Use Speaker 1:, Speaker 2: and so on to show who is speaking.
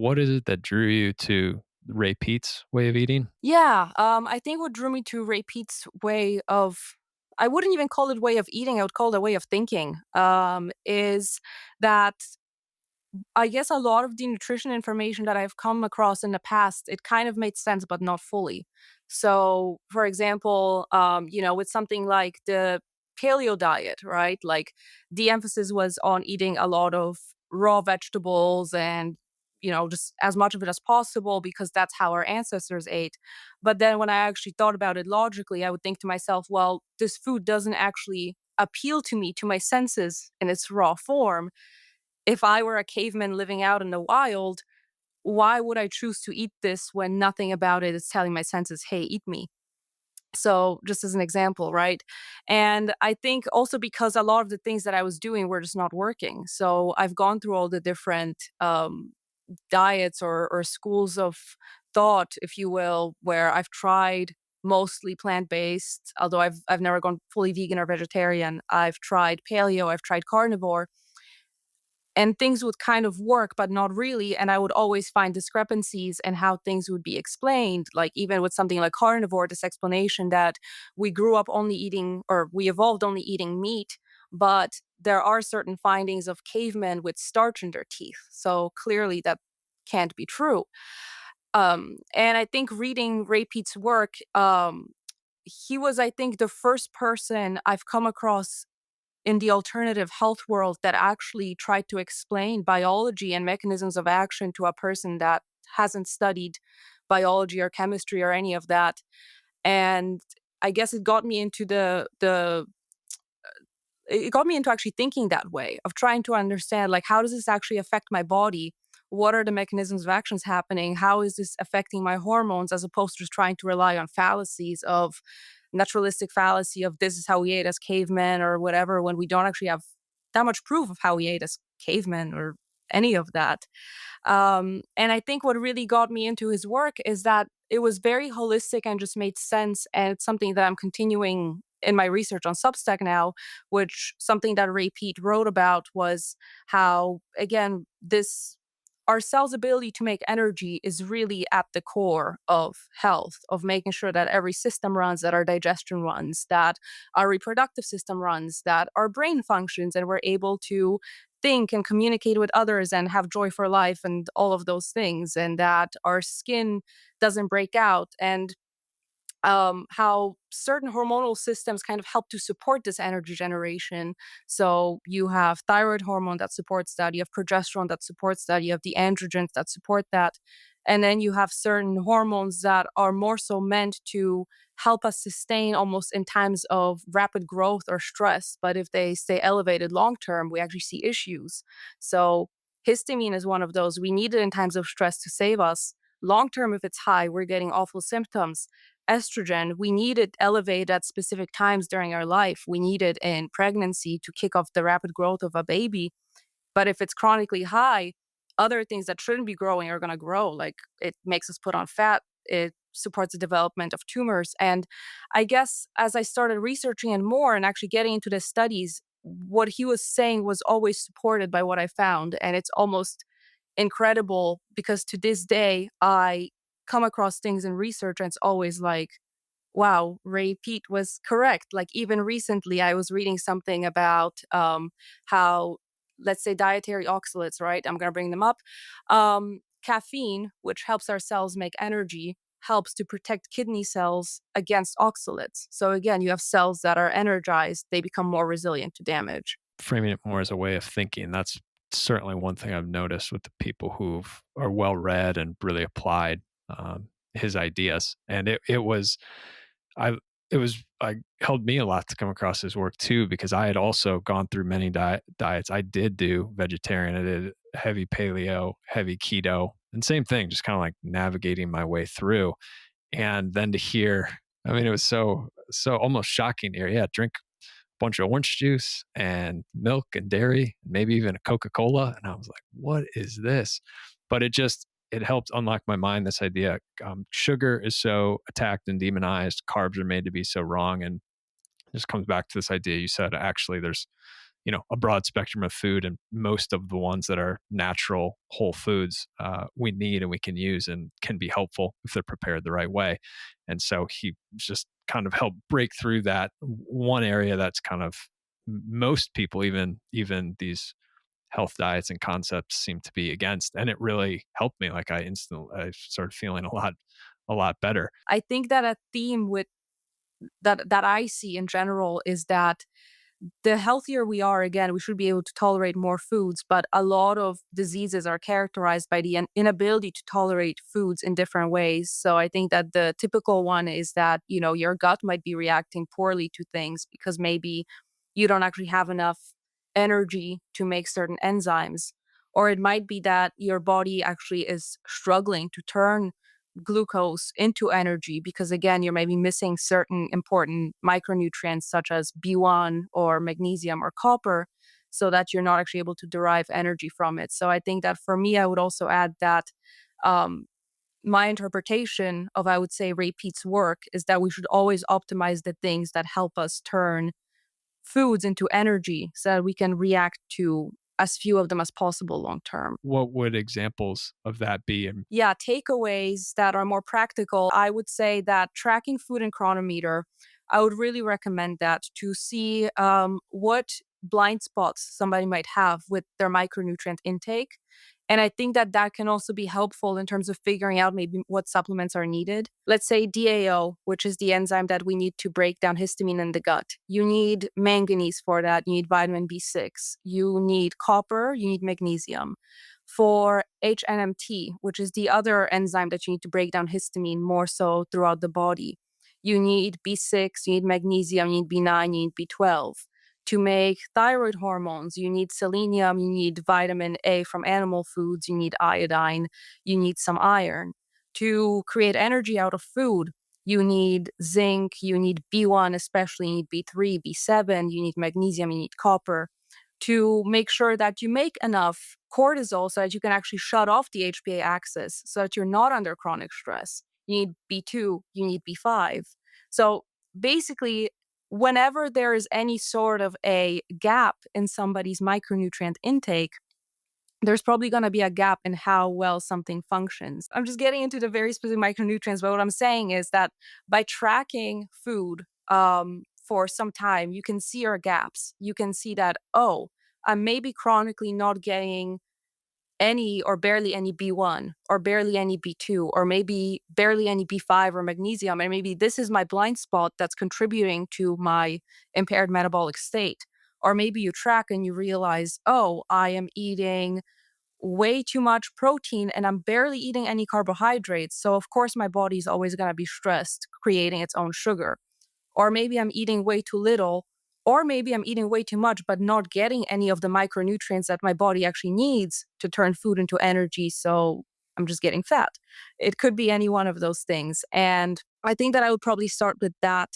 Speaker 1: what is it that drew you to Ray Peat's way of eating?
Speaker 2: Yeah, I think what drew me to Ray Peat's way of I wouldn't even call it way of eating, I would call it a way of thinking, is that I guess a lot of the nutrition information that I've come across in the past, it kind of made sense, but not fully. So, for example, with something like the paleo diet, right? Like the emphasis was on eating a lot of raw vegetables and, just as much of it as possible because that's how our ancestors ate. But then when I actually thought about it logically, I would think to myself, well, this food doesn't actually appeal to me, to my senses in its raw form. If I were a caveman living out in the wild, why would I choose to eat this when nothing about it is telling my senses, "Hey, eat me"? So, just as an example, right? And I think also because a lot of the things that I was doing were just not working. So, I've gone through all the different diets or schools of thought, if you will, where I've tried mostly plant-based, although I've never gone fully vegan or vegetarian. I've tried paleo, I've tried carnivore, and things would kind of work but not really, and I would always find discrepancies in how things would be explained, like even with something like carnivore, this explanation that we grew up only eating or we evolved only eating meat, but there are certain findings of cavemen with starch in their teeth, so clearly that can't be true. And I think reading Ray Peat's work, he was, I think, the first person I've come across in the alternative health world that actually tried to explain biology and mechanisms of action to a person that hasn't studied biology or chemistry or any of that. And I guess it got me into the it got me into actually thinking that way of trying to understand, like, how does this actually affect my body? What are the mechanisms of actions happening? How is this affecting my hormones, as opposed to just trying to rely on fallacies of naturalistic fallacy of this is how we ate as cavemen or whatever, when we don't actually have that much proof of how we ate as cavemen or any of that. And I think what really got me into his work is that it was very holistic and just made sense. And it's something that I'm continuing in my research on Substack now, which something that Ray Peat wrote about was how, again, this our cell's ability to make energy is really at the core of health, of making sure that every system runs, that our digestion runs, that our reproductive system runs, that our brain functions, and we're able to think and communicate with others and have joy for life and all of those things, and that our skin doesn't break out. And how certain hormonal systems kind of help to support this energy generation. So you have thyroid hormone that supports that, you have progesterone that supports that, you have the androgens that support that. And then you have certain hormones that are more so meant to help us sustain almost in times of rapid growth or stress. But if they stay elevated long term, we actually see issues. So histamine is one of those. We need it in times of stress to save us. Long term, if it's high, we're getting awful symptoms. Estrogen, we need it elevated at specific times during our life. We need it in pregnancy to kick off the rapid growth of a baby. But if it's chronically high, other things that shouldn't be growing are going to grow. Like it makes us put on fat. It supports the development of tumors. And I guess as I started researching and more and actually getting into the studies, what he was saying was always supported by what I found. And it's almost incredible because to this day, I come across things in research and it's always like, wow, Ray Peat was correct. Like even recently, I was reading something about how, let's say, dietary oxalates, right? I'm going to bring them up. Caffeine, which helps our cells make energy, helps to protect kidney cells against oxalates. So again, you have cells that are energized, they become more resilient to damage.
Speaker 1: Framing it more as a way of thinking. That's certainly one thing I've noticed with the people who are well read and really applied his ideas. And I it was I helped me a lot to come across his work too because I had also gone through many diets. I did do vegetarian. I did heavy paleo, heavy keto, and same thing, just kind of like navigating my way through. And then to hear, I mean, it was so almost shocking to hear. Yeah, drink bunch of orange juice and milk and dairy, and maybe even a Coca Cola. And I was like, what is this? But it helped unlock my mind this idea. Sugar is so attacked and demonized, carbs are made to be so wrong. And it just comes back to this idea you said actually, there's a broad spectrum of food, and most of the ones that are natural whole foods we need and we can use and can be helpful if they're prepared the right way. And so he just kind of helped break through that one area that's kind of most people, even these health diets and concepts, seem to be against. And it really helped me. Like I started feeling a lot better.
Speaker 2: I think that a theme with that I see in general is that the healthier we are, again, we should be able to tolerate more foods, but a lot of diseases are characterized by the inability to tolerate foods in different ways. So I think that the typical one is that, your gut might be reacting poorly to things because maybe you don't actually have enough energy to make certain enzymes. Or it might be that your body actually is struggling to turn glucose into energy because, again, you're maybe missing certain important micronutrients such as B1 or magnesium or copper, so that you're not actually able to derive energy from it. So I think that for me, I would also add that um, my interpretation of, I would say, Ray Peat's work is that we should always optimize the things that help us turn foods into energy so that we can react to as few of them as possible long term.
Speaker 1: What would examples of that be? And
Speaker 2: Yeah, takeaways that are more practical, I would say that tracking food in Chronometer, I would really recommend that to see what blind spots somebody might have with their micronutrient intake. And I think that that can also be helpful in terms of figuring out maybe what supplements are needed. Let's say DAO, which is the enzyme that we need to break down histamine in the gut. You need manganese for that. You need vitamin B6. You need copper. You need magnesium. For HNMT, which is the other enzyme that you need to break down histamine more so throughout the body, you need B6, you need magnesium, you need B9, you need B12. To make thyroid hormones, you need selenium, you need vitamin A from animal foods, you need iodine, you need some iron. To create energy out of food, you need zinc, you need B1, especially, you need B3, B7, you need magnesium, you need copper. To make sure that you make enough cortisol so that you can actually shut off the HPA axis so that you're not under chronic stress. You need B2, you need B5. So basically, whenever there is any sort of a gap in somebody's micronutrient intake, there's probably going to be a gap in how well something functions. I'm just getting into the very specific micronutrients, but what I'm saying is that by tracking food for some time, you can see your gaps. You can see that, oh, I'm maybe chronically not getting any or barely any B1 or barely any B2 or maybe barely any B5 or magnesium. And maybe this is my blind spot that's contributing to my impaired metabolic state. Or maybe you track and you realize, oh, I am eating way too much protein and I'm barely eating any carbohydrates. So, of course, my body is always going to be stressed, creating its own sugar. Or maybe I'm eating way too little, or maybe I'm eating way too much, but not getting any of the micronutrients that my body actually needs to turn food into energy. So I'm just getting fat. It could be any one of those things. And I think that I would probably start with that.